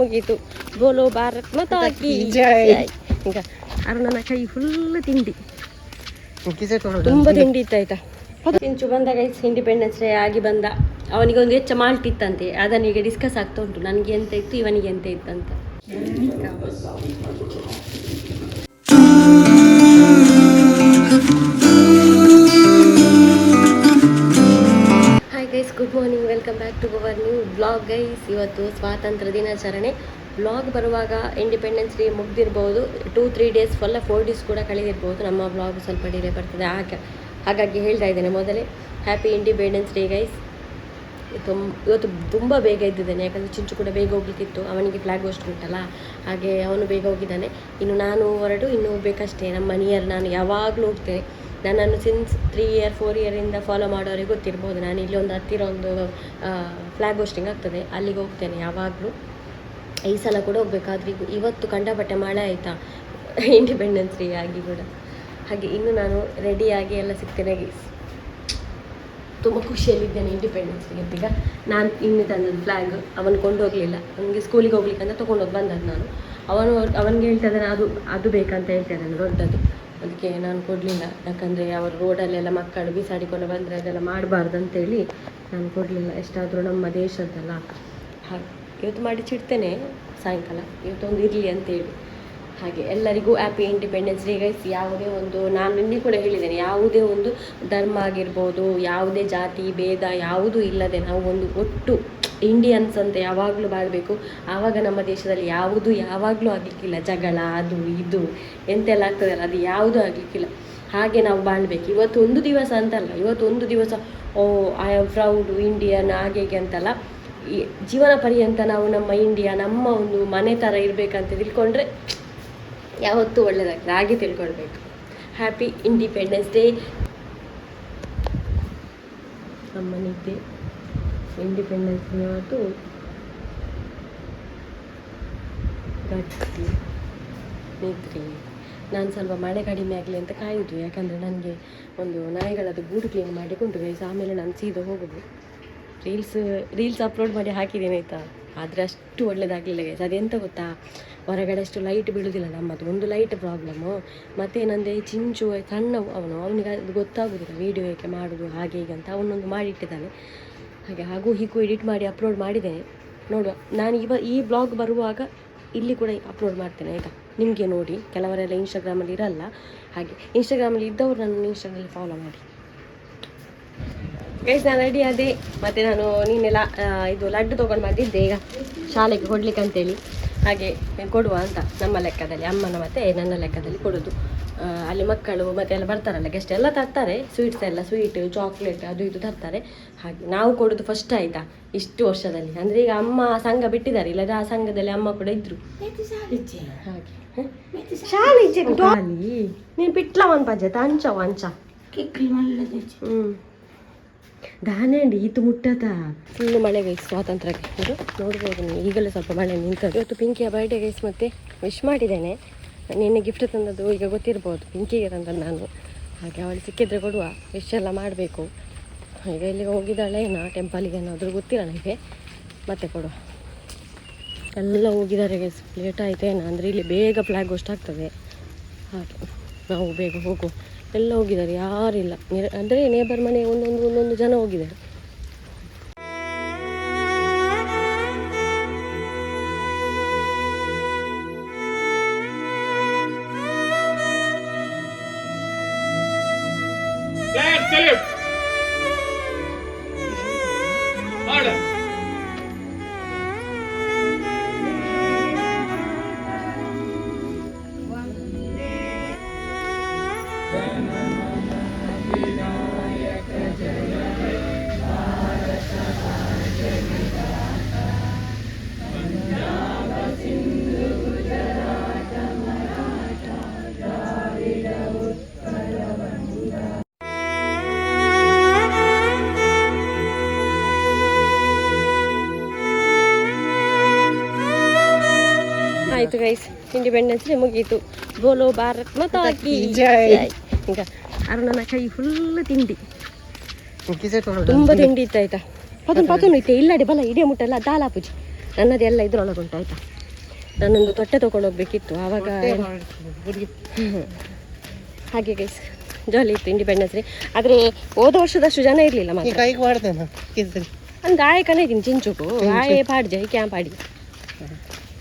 ಮುಗೀತು. ಬೋಲೋ ಭಾರತ್ ಮಾತಾ ಕೀ ಜೈ. ಈಗ ಅರುಣನ ಕೈ ಫುಲ್ ತಿಂಡಿ, ತುಂಬ ತಿಂಡಿ ಇತ್ತಾಯ್ತಾ. ಇಂಚು ಬಂದ ಗೈಸ್, ಇಂಡಿಪೆಂಡೆನ್ಸ್ ಡೇ ಆಗಿ ಬಂದ. ಅವನಿಗೆ ಒಂದು ಹೆಚ್ಚ ಮಾಲ್ಟ್ ಇತ್ತಂತೆ, ಅದನ್ನ ಈಗ ಡಿಸ್ಕಸ್ ಆಗ್ತಾ ಉಂಟು. ನನಗೆ ಎಂತ ಇತ್ತು, ಇವನಿಗೆ ಎಂತ ಇತ್ತಂತ. Hi guys, good morning, welcome back to our new blog guys. ಇವತ್ತು ಸ್ವಾತಂತ್ರ್ಯ ದಿನಾಚರಣೆ. ಬ್ಲಾಗ್ ಬರುವಾಗ ಇಂಡಿಪೆಂಡೆನ್ಸ್ ಡೇ ಮುಗ್ದಿರ್ಬೋದು, 2-3 ಡೇಸ್, 4 ಡೇಸ್ ಕೂಡ ಕಳೆದಿರ್ಬೋದು. ನಮ್ಮ ಬ್ಲಾಗ್ ಸ್ವಲ್ಪ ಡಿಲೇ ಬರ್ತದೆ, ಹಾಗಾಗಿ ಹೇಳ್ತಾ ಇದ್ದೇನೆ ಮೊದಲೇ. Happy independence day guys. ಇವತ್ತು ತುಂಬ ಬೇಗ ಇದ್ದಿದ್ದೇನೆ, ಯಾಕಂದರೆ ಚಿಂಚು ಕೂಡ ಬೇಗ ಹೋಗ್ಲಿಕ್ಕಿತ್ತು. ಅವನಿಗೆ ಫ್ಲಾಗ್ ಹೋಸ್ಟ್ ಉಂಟಲ್ಲ, ಹಾಗೆ ಅವನು ಬೇಗ ಹೋಗಿದ್ದಾನೆ. ಇನ್ನು ನಾನು ಹೊರಟು ಇನ್ನೂ ಹೋಗ್ಬೇಕಷ್ಟೇ. ನಮ್ಮ ನಿಯರ್ ನಾನು ಯಾವಾಗಲೂ ಹೋಗ್ತೇನೆ. ನನ್ನನ್ನು ಸಿನ್ಸ್ 3-4 ಇಯರಿಂದ ಫಾಲೋ ಮಾಡೋರಿಗೆ ಗೊತ್ತಿರ್ಬೋದು. ನಾನು ಇಲ್ಲಿ ಒಂದು ಹತ್ತಿರ ಒಂದು ಫ್ಲಾಗ್ ಹೋಸ್ಟಿಂಗ್ ಆಗ್ತದೆ, ಅಲ್ಲಿಗೆ ಹೋಗ್ತೇನೆ ಯಾವಾಗಲೂ. ಈ ಸಲ ಕೂಡ ಹೋಗ್ಬೇಕಾದ್ರೆ ಇವತ್ತು ಕಂಡಪಟ್ಟೆ ಮಳೆ ಆಯಿತಾ, ಇಂಡಿಪೆಂಡೆನ್ಸ್ ಡೇ ಆಗಿ ಕೂಡ. ಹಾಗೆ ಇನ್ನು ನಾನು ರೆಡಿಯಾಗಿ ಎಲ್ಲ ಸಿಗ್ತೇನೆ ಗೈಸ್. ತುಂಬ ಖುಷಿಯಲ್ಲಿದ್ದೇನೆ ಇಂಡಿಪೆಂಡೆನ್ಸ್ ಡೇ. ಈಗ ನಾನು ಇನ್ನು ತಂದದ್ದು ಫ್ಲ್ಯಾಗ್ ಅವನು ಕೊಂಡು ಹೋಗಲಿಲ್ಲ. ನನಗೆ ಸ್ಕೂಲಿಗೆ ಹೋಗ್ಲಿಕ್ಕೆ ಅಂತ ತೊಗೊಂಡೋಗಿ ಬಂದದ್ದು ನಾನು. ಅವನಿಗೆ ಹೇಳ್ತಾ ಇದ್ದಾನೆ, ಅದು ಬೇಕಂತ ಹೇಳ್ತಾ ಇದ್ದಾನೆ ದೊಡ್ಡದು. ಅದಕ್ಕೆ ನಾನು ಕೊಡಲಿಲ್ಲ, ಯಾಕಂದರೆ ಅವರು ರೋಡಲ್ಲೆಲ್ಲ ಮಕ್ಕಳು ಬಿಸಾಡಿಕೊಂಡು ಬಂದರೆ ಅದೆಲ್ಲ ಮಾಡಬಾರ್ದು ಅಂತೇಳಿ ನಾನು ಕೊಡಲಿಲ್ಲ. ಎಷ್ಟಾದರೂ ನಮ್ಮ ದೇಶದ್ದಲ್ಲ. ಹಾಗೆ ಇವತ್ತು ಮಾಡಿ ಚಿಡ್ತೇನೆ ಸಾಯಂಕಾಲ, ಇವತ್ತೊಂದು ಇರಲಿ ಅಂತೇಳಿ. ಹಾಗೆ ಎಲ್ಲರಿಗೂ ಹ್ಯಾಪಿ ಇಂಡಿಪೆಂಡೆನ್ಸ್ ಡೇ ಗೈಸ್. ಯಾವುದೇ ಒಂದು, ನಾನು ನಿನ್ನೆ ಕೂಡ ಹೇಳಿದ್ದೇನೆ, ಯಾವುದೇ ಒಂದು ಧರ್ಮ ಆಗಿರ್ಬೋದು, ಯಾವುದೇ ಜಾತಿ ಭೇದ ಯಾವುದೂ ಇಲ್ಲದೆ ನಾವು ಒಂದು ಒಟ್ಟು ಇಂಡಿಯನ್ಸ್ ಅಂತ ಯಾವಾಗಲೂ ಬಾಳಬೇಕು. ಆವಾಗ ನಮ್ಮ ದೇಶದಲ್ಲಿ ಯಾವುದೂ ಯಾವಾಗಲೂ ಆಗಲಿಕ್ಕಿಲ್ಲ. ಜಗಳ ಅದು ಇದು ಎಂತೆಲ್ಲ ಆಗ್ತದಲ್ಲ, ಅದು ಯಾವುದೂ ಆಗಲಿಕ್ಕಿಲ್ಲ. ಹಾಗೆ ನಾವು ಬಾಳಬೇಕು. ಇವತ್ತು ಒಂದು ದಿವಸ ಅಂತಲ್ಲ, ಇವತ್ತೊಂದು ದಿವಸ ಐ ಆಮ್ ಪ್ರೌಡ್ ಇಂಡಿಯನ್ ಹಾಗೆ ಹೀಗೆ ಅಂತಲ್ಲ. ಈ ಜೀವನ ಪರ್ಯಂತ ನಾವು ನಮ್ಮ ಇಂಡಿಯಾ ನಮ್ಮ ಒಂದು ಮನೆ ಥರ ಇರಬೇಕಂತ ತಿಳ್ಕೊಂಡ್ರೆ ಯಾವತ್ತೂ ಒಳ್ಳೆಯದಾಗ್ತದೆ. ಹಾಗೆ ತಿಳ್ಕೊಳ್ಬೇಕು. Happy independence day. ನಮ್ಮ ನಿದ್ದೆ ಇಂಡಿಪೆಂಡೆನ್ಸ್ ಡೇ ಇವತ್ತು ಗಟ್ಟಿ ನಿದ್ರೆ. ನಾನು ಸ್ವಲ್ಪ ಮಳೆ ಕಡಿಮೆ ಆಗಲಿ ಅಂತ ಕಾಯುವುದು, ಯಾಕಂದರೆ ನನಗೆ ಒಂದು ನಾಯಿಗಳದ್ದು ಗೂಡು ಕ್ಲೀನ್ ಮಾಡಿಕೊಂಡು ಗೈಸ್, ಆಮೇಲೆ ನಾನು ಸೀದಾ ಹೋಗೋದು. ರೀಲ್ಸ್ ಅಪ್ಲೋಡ್ ಮಾಡಿ ಹಾಕಿದ್ದೇನೆ ಆಯಿತಾ, ಆದರೆ ಅಷ್ಟು ಒಳ್ಳೆಯದಾಗಲಿಲ್ಲ ಗೈಸ್. ಅದೆಂತ ಗೊತ್ತಾ, ಹೊರಗಡೆ ಅಷ್ಟು ಲೈಟ್ ಬೀಳೋದಿಲ್ಲ ನಮ್ಮದು, ಒಂದು ಲೈಟ್ ಪ್ರಾಬ್ಲಮ್ಮು. ಮತ್ತೇನಂದರೆ ಚಿಂಚು ಸಣ್ಣವು, ಅವನಿಗೆ ಅದು ಗೊತ್ತಾಗೋದಿಲ್ಲ ವೀಡಿಯೋ ಏಕೆ ಮಾಡೋದು ಹಾಗೆ ಹೀಗೆ ಅಂತ. ಅವನೊಂದು ಮಾಡಿಟ್ಟಿದ್ದಾನೆ. ಹಾಗೆ ಹಾಗೂ ಹೀಗೂ ಎಡಿಟ್ ಮಾಡಿ ಅಪ್ಲೋಡ್ ಮಾಡಿದ್ದೇನೆ. ನೋಡುವ, ನಾನು ಈ ಬ್ಲಾಗ್ ಬರುವಾಗ ಇಲ್ಲಿ ಕೂಡ ಅಪ್ಲೋಡ್ ಮಾಡ್ತೇನೆ ಆಯಿತಾ. ನಿಮಗೆ ನೋಡಿ, ಕೆಲವರೆಲ್ಲ ಇನ್ಸ್ಟಾಗ್ರಾಮಲ್ಲಿ ಇರಲ್ಲ. ಹಾಗೆ ಇನ್ಸ್ಟಾಗ್ರಾಮಲ್ಲಿ ಇದ್ದವರು ನನ್ನ ಇನ್ಸ್ಟಾಗ್ರಾಮಲ್ಲಿ ಫಾಲೋ ಮಾಡಿ ಗೈಸ್. ನಾನು ರೆಡಿ ಆದೆ. ಮತ್ತು ನಾನು ನೀನೆಲ್ಲ ಇದು ಲಡ್ಡು ತೊಗೊಂಡು ಬಂದಿದ್ದೆ ಈಗ ಶಾಲೆಗೆ ಕೊಡ್ಲಿಕ್ಕೆ ಅಂತೇಳಿ. ಹಾಗೆ ಕೊಡುವ ಅಂತ ನಮ್ಮ ಲೆಕ್ಕದಲ್ಲಿ, ಅಮ್ಮನ ಮತ್ತು ನನ್ನ ಲೆಕ್ಕದಲ್ಲಿ ಕೊಡೋದು. ಅಲ್ಲಿ ಮಕ್ಕಳು ಮತ್ತು ಎಲ್ಲ ಬರ್ತಾರಲ್ಲ, ಗೆಸ್ಟ್ ಎಲ್ಲ ತರ್ತಾರೆ, ಸ್ವೀಟ್ಸ್ ಎಲ್ಲ, ಸ್ವೀಟ್ ಚಾಕ್ಲೇಟ್ ಅದು ಇದು ತರ್ತಾರೆ. ಹಾಗೆ ನಾವು ಕೊಡೋದು ಫಸ್ಟ್ ಆಯಿತಾ ಇಷ್ಟು ವರ್ಷದಲ್ಲಿ. ಅಂದರೆ ಈಗ ಅಮ್ಮ ಸಂಘ ಬಿಟ್ಟಿದ್ದಾರೆ, ಇಲ್ಲದ್ರೆ ಆ ಸಂಘದಲ್ಲಿ ಅಮ್ಮ ಕೂಡ ಇದ್ದರು. ಹಾಗೆ ಶಾಲೆ ನೀನು ಬಿಟ್ಲವನ್ ಪಂಚಾಯತ್ ಅಂಚ ದಾನೇಂಡಿ ಇದು ಮುಟ್ಟದ ಫುಲ್ಲು ಮಳೆ ಗೈಸ್. ಸ್ವಾತಂತ್ರ್ಯಕ್ಕೆ ನೋಡ್ಬೋದು ನೀವು, ಈಗಲೇ ಸ್ವಲ್ಪ ಮಳೆ ನಿಂತದ್ದು. ಇವತ್ತು ಪಿಂಕಿಯ ಬರ್ಡೇ ಗೈಸ್, ಮತ್ತು ವಿಶ್ ಮಾಡಿದ್ದೇನೆ. ನಿನ್ನೆ ಗಿಫ್ಟ್ ತಂದದ್ದು ಈಗ ಗೊತ್ತಿರ್ಬೋದು, ಪಿಂಕಿಗೆ ತಂದದ್ದು ನಾನು. ಹಾಗೆ ಅವಳು ಸಿಕ್ಕಿದ್ರೆ ಕೊಡುವ, ವಿಶ್ ಎಲ್ಲ ಮಾಡಬೇಕು. ಈಗ ಇಲ್ಲಿಗೆ ಹೋಗಿದ್ದಾಳೆ ನಾ ಟೆಂಪಲಿಗೆ ಏನಾದರೂ ಗೊತ್ತಿಲ್ಲ ನನಗೆ, ಮತ್ತೆ ಕೊಡುವ. ಎಲ್ಲ ಹೋಗಿದ್ದಾರೆ ಗೈಸ್, ಲೇಟ್ ಆಯಿತೇನೋ, ಅಂದರೆ ಇಲ್ಲಿ ಬೇಗ ಫ್ಲಾಗ್ ಹೋಸ್ಟ್ ಆಗ್ತದೆ. ಹಾಗೆ ನಾವು ಬೇಗ ಹೋಗು. ಎಲ್ಲ ಹೋಗಿದ್ದಾರೆ, ಯಾರಿಲ್ಲ. ಅಂದರೆ ನೇಬರ್ ಮನೆ ಒಂದೊಂದು ಜನ ಹೋಗಿದ್ದಾರೆ. ಆಯಿತು ಗೈಸ್, ಇಂಡಿಪೆಂಡೆನ್ಸ್ ಡೇ ಮುಗೀತು. ಬೋಲೋ ಭಾರತ್ ಮಾತಾ ಕೀ ಜೈ. ಈಗ ಅರುಣನ ಕೈ ಫುಲ್ ತಿಂಡಿ, ತುಂಬ ತಿಂಡಿ ಇತ್ತಾಯ್ತಾ. ಪತೊಂದು ಇತ್ತೆ ಇಲ್ಲಡೆ ಬಲ ಇಡೀ ಮುಟ್ಟೆಲ್ಲ ದಾಲಾಪುಜಿ ನನ್ನದೆಲ್ಲ ಇದ್ರೊಳಗುಂಟು ಆಯ್ತಾ. ನಾನೊಂದು ತೊಟ್ಟೆ ತೊಗೊಂಡು ಹೋಗ್ಬೇಕಿತ್ತು ಆವಾಗ. ಹಾಗೆ ಗೈಸ್ ಜಾಲಿ ಇತ್ತು ಇಂಡಿಪೆಂಡೆನ್ಸ್ ಡೇ. ಆದರೆ ಹೋದ ವರ್ಷದಷ್ಟು ಜನ ಇರಲಿಲ್ಲ ಮಾತ್ರ. ಒಂದು ಗಾಯಕನೇ ಇದ್ದೀನಿ ಚಿಂಚುಕು ಗಾಯ ಪಾಡ್ಜೆ ಕ್ಯಾಂಪ್ ಆಡಿ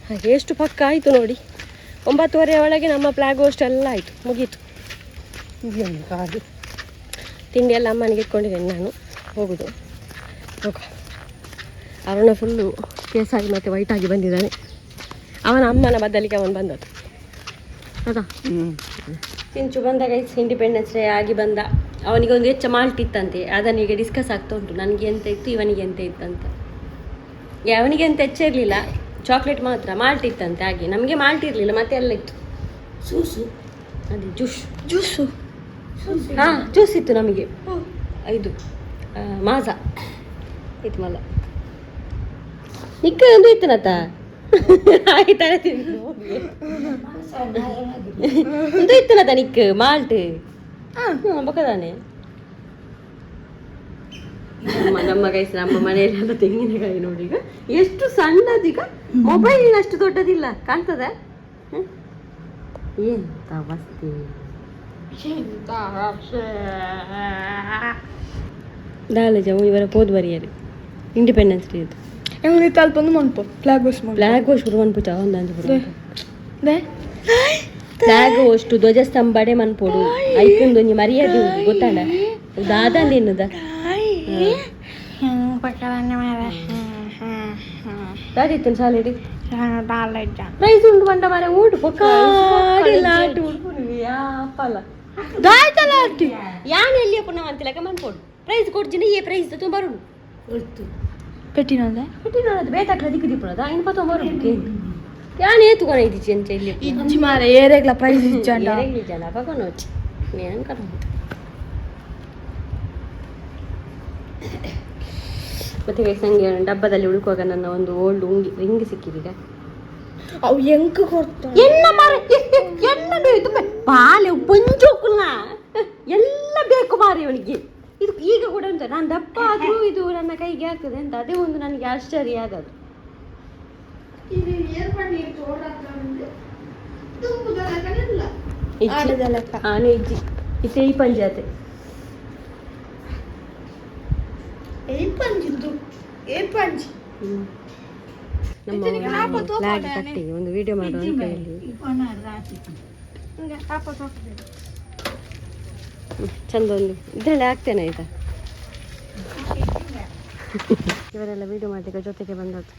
ಹಾಗೆ ಎಷ್ಟು ಪಕ್ಕ ಆಯಿತು ನೋಡಿ. 9:30 ಒಳಗೆ ನಮ್ಮ ಫ್ಲಾಗ್ ಹೋಸ್ಟ್ ಎಲ್ಲ ಆಯಿತು, ಮುಗೀತು. ತಿಂಡಿ ಎಲ್ಲ ಅಮ್ಮನಿಗೆ ಇಟ್ಕೊಂಡಿದ್ದೇನೆ, ನಾನು ಹೋಗುದು. ಹೋಗ ಅರುಣ ಫುಲ್ಲು ಕೇಸಾಗಿ ಮತ್ತು ವೈಟಾಗಿ ಬಂದಿದ್ದಾನೆ. ಅವನ ಅಮ್ಮನ ಬದಲಿಗೆ ಅವನು ಬಂದದ್ದು ಅದಾ. ಚಿಂಚು ಬಂದ ಗೈಸ್, ಇಂಡಿಪೆಂಡೆನ್ಸ್ ಡೇ ಆಗಿ ಬಂದ. ಅವನಿಗೆ ಒಂದು ಹೆಚ್ಚು ಮಾಲ್ಟ್ ಇತ್ತಂತೆ, ಅದನ್ನು ಈಗ ಡಿಸ್ಕಸ್ ಆಗ್ತಾ ಉಂಟು. ನನಗೆ ಎಂತ ಇತ್ತು, ಇವನಿಗೆ ಎಂತ ಇತ್ತಂತ. ಅವನಿಗೆ ಎಂತ ಹೆಚ್ಚಿರಲಿಲ್ಲ, ಚಾಕ್ಲೇಟ್ ಮಾತ್ರ. ಮಾಲ್ಟ್ ಇತ್ತಂತೆ, ಹಾಗೆ ನಮಗೆ ಮಾಲ್ಟ್ ಇರಲಿಲ್ಲ, ಮತ್ತೆ ಎಲ್ಲ ಇತ್ತು. ಅದೇ ಜ್ಯೂಸು ಹಾಂ ಜ್ಯೂಸ್ ಇತ್ತು ನಮಗೆ. ಇದು ಮಾಜಾ ಇತ್ತು ಮಲ್ಲ ನಿಕ್ಕ ಒಂದು ಇತ್ತನತ್ತ ಆಯ್ತಾಳೆ ಒಂದು ಇತ್ತನತ್ತ ನಿಕ್ ಮಾಲ್ಟ್ ಬಕ್ಕದಾನೆ. ನಮ್ಮ ಗೈಸ್ ನಮ್ಮ ಮನೆಯಲ್ಲಿ ತೆಂಗಿನಕಾಯಿ ನೋಡಿ, ಈಗ ಎಷ್ಟು ಸಣ್ಣದೀಗ, ಮೊಬೈಲಿನಷ್ಟು ದೊಡ್ಡದಿಲ್ಲ, ಕಾಣ್ತದ? ಎಂತ ಅವಸ್ಥೆ. ದಾಲ ಜಾಮು ಇವರ ಪೋದು ಬರಿಯರು ಇಂಡಿಪೆಂಡೆನ್ಸ್ ಡೇ ಇದು ಫ್ಲಾಗ್ ಹೋಸ್ಟ್ ಮನ್ಪು ಫ್ಲಾಗ್ ಹೋಸ್ಟ್ ಧ್ವಜಸ್ತಂಭಡೆ ಮನ್ಪೋಡು ಐಕೊಂದು ಒಂಜಿ ಮರ್ಯಾದೆ ಗೊತ್ತಾಂಡ ದಾದಂಡ ಎನ್ನುದ ದಾದಿತ್ತು ಶಾಲೆಡಿ ಪ್ರೈಸ್ ಉಂಟು ಬಂಡ ಮರ ಊಟ ಪೊಕ್ಕಾಡಿಲ್ಲ ಆಟ ಉಳ್ಪುಲ್ಲ ಯಾನ್ ಎಲ್ಲಿ ಪುನಃ ಅಂತಿಲ್ಲ ಮನ್ಪೋಡು ಪ್ರೈಸ್ ಕೊಡ್ತೀನಿ ಏ ಪ್ರೈಸ್ ತುಂಬರು పెట్టినది బేతట్ల దిక్కు దిప్పునదా ఆయన పతో మరు యాన్ ఏతుకొని ఇది చెంచెల్లి ఇచ్చి మారే ఏరేగ్ల ప్రైజ్ ఇచ్చండ ఏరేగ్ల ఇచ్చండ పకోన వచ్చి నేను కరం ಮತ್ತೆ ಸಂಗೆ ಡಬ್ಬದಲ್ಲಿ ಉಳ್ಕೋಗ ನನ್ನ ಒಂದು ಓಲ್ಡ್ ರಿಂಗ್ ಸಿಕ್ಕಿದೀಗ. ಅವು ಎಂಕ ಕೊಡ್ತ ಎನ್ನ ಮಾರೆ ಎನ್ನ ಬೇಕು ಪಾಲೆ ಪಂಚೋಕುಲ್ಲ ಎಲ್ಲ ಬೇಕು ಮಾರೆ ಅವನಿಗೆ. ಇದು ಈಗ ಕೂಡ ಉಂಟು, ನಾನು ದಪ್ಪ ಆದರೂ ಇದು ನನ್ನ ಕೈಗೆ ಆಗ್ತದೆ ಅಂತ, ಅದೇ ಒಂದು ನನಗೆ ಆಶ್ಚರ್ಯ ಆಗೋದು. ಈ ಪಂಜಾತೆ ನಮ್ಮ ಫ್ಲಾಗ್ ಕಟ್ಟಿ ಒಂದು ವಿಡಿಯೋ ಮಾಡುವ ಅಂತ ಹೇಳಿ ಚಂದ ಒಂದು ಇದರಲ್ಲಿ ಆಗ್ತೇನೆ ಆಯ್ತಾ. ಇವರೆಲ್ಲ ವಿಡಿಯೋ ಮಾಡ್ಲಿಕ್ಕೆ ಜೊತೆಗೆ ಬಂದದ್ದು.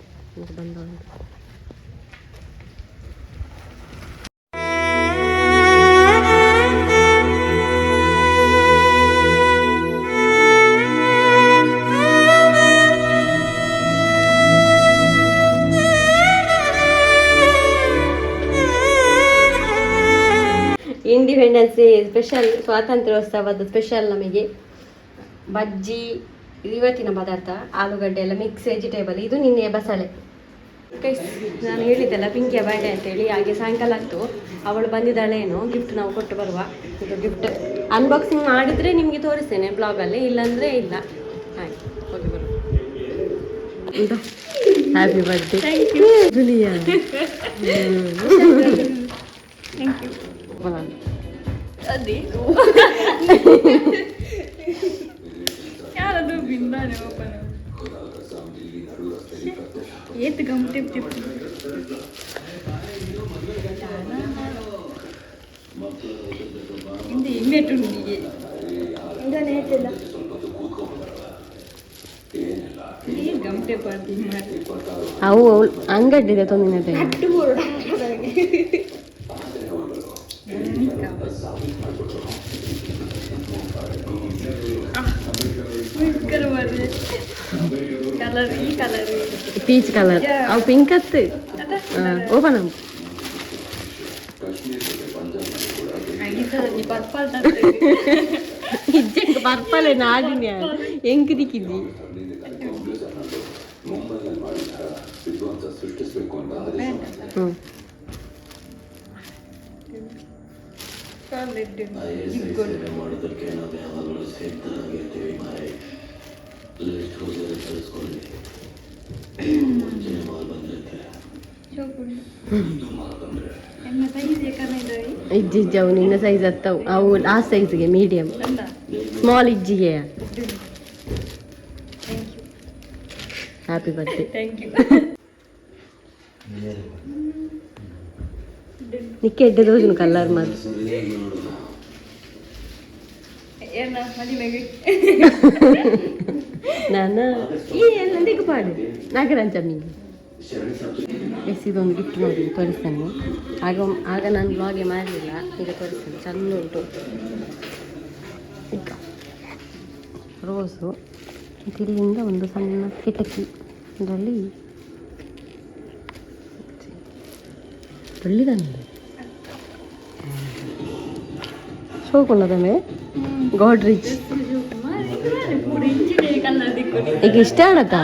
ಇಂಡಿಪೆಂಡೆನ್ಸ್ ಡೇ ಸ್ಪೆಷಲ್, ಸ್ವಾತಂತ್ರ್ಯೋತ್ಸವದ ಸ್ಪೆಷಲ್ ನಮಗೆ ಬಜ್ಜಿ, ಇವತ್ತಿನ ಪದಾರ್ಥ ಆಲೂಗಡ್ಡೆ ಎಲ್ಲ ಮಿಕ್ಸ್ ವೆಜಿಟೇಬಲ್. ಇದು ನಿನ್ನೆ ಬಸಳೆ. ನಾನು ಹೇಳಿದ್ದೆಲ್ಲ ಪಿಂಕಿಯ ಬರ್ಡೇ ಅಂತೇಳಿ, ಹಾಗೆ ಸಾಯಂಕಾಲ ಆಗ್ತು ಅವಳು ಬಂದಿದ್ದಾಳೇನು, ಗಿಫ್ಟ್ ನಾವು ಕೊಟ್ಟು ಬರುವ. ಇದು ಗಿಫ್ಟ್ ಅನ್ಬಾಕ್ಸಿಂಗ್ ಮಾಡಿದರೆ ನಿಮಗೆ ತೋರಿಸ್ತೇನೆ ಬ್ಲಾಗಲ್ಲಿ, ಇಲ್ಲಾಂದರೆ ಇಲ್ಲ. ಹಾಗೆ ಹೋಗಿ ಬರುವ. Happy birthday Julia. Thank you. ಯಾರದು ಬಿಂದಾನೆ ಓಪನ್ ಏತ್ ಗಮ್ ಟಿಪ್ ಟಿಪ್ ಇಂದು ಇಮ್ಮೆಟುಂಡಿಗೆ ಇಂದನೇ ಏತಿಲ್ಲ ಈ ಗಮ್ ಟಿಪ್ ಅಂತ ಮಾಡಿ ಅವು ಅಂಗಡಿದೆ ತೊಂದಿನದೆ ಅಟ್ಟು ಬೋರ್ಡ್ ಪೀಚ್ ಕಲರ್ ಅವು ಪಿಂಕ್ ಹತ್ತು ಓಪನ್ ಇಜ್ಜಂಗೆ ಪರ್ಪಲ್ ನಾಡಿನ ಹೆಂಗ್ ದಿಕ್ಕಿದ್ದಿ ಇಜ್ಜಿಜ್ಜವು ನಿನ್ನ ಸೈಜ್ ಹತ್ತವು ಅವು ಆ ಸೈಜ್ಗೆ ಮೀಡಿಯಮ್ ಸ್ಮಾಲ್ ಇಜ್ಜಿಗೆ ಹ್ಯಾಪಿ ಬರ್ತ್ಡೇ ನಿಕ್ಕೆ ಎಡ್ಡೆ ದೋಜುನು ಕಲ್ಲರ್ ಮಾತು ನಾನು ಈ ಎಲ್ಲ ದಿಗ್ಪಾಡು ನಾಗರಾಜ ಮೀನು ಇದೊಂದು ಗಿಫ್ಟ್ ನೋಡಿ ತೋರಿಸ್ತೇನೆ ಆಗ ನಾನು ಬ್ಲಾಗೆ ಮಾಡಲಿಲ್ಲ ಈಗ ತೋರಿಸ್ತೇನೆ ಚೆಂದ ಉಂಟು ಈಗ ರೋಸು ಇಲ್ಲಿಂದ ಒಂದು ಸಣ್ಣ ಕಿಟಕಿ ಇದರಲ್ಲಿ ಒಳ್ಳಿದಾನೆ ಶೋಕೊಂಡದಮೆ ಗಾಡ್ರಿಚ್ ಈಗ ಇಷ್ಟ ಆಡತ್ತಾ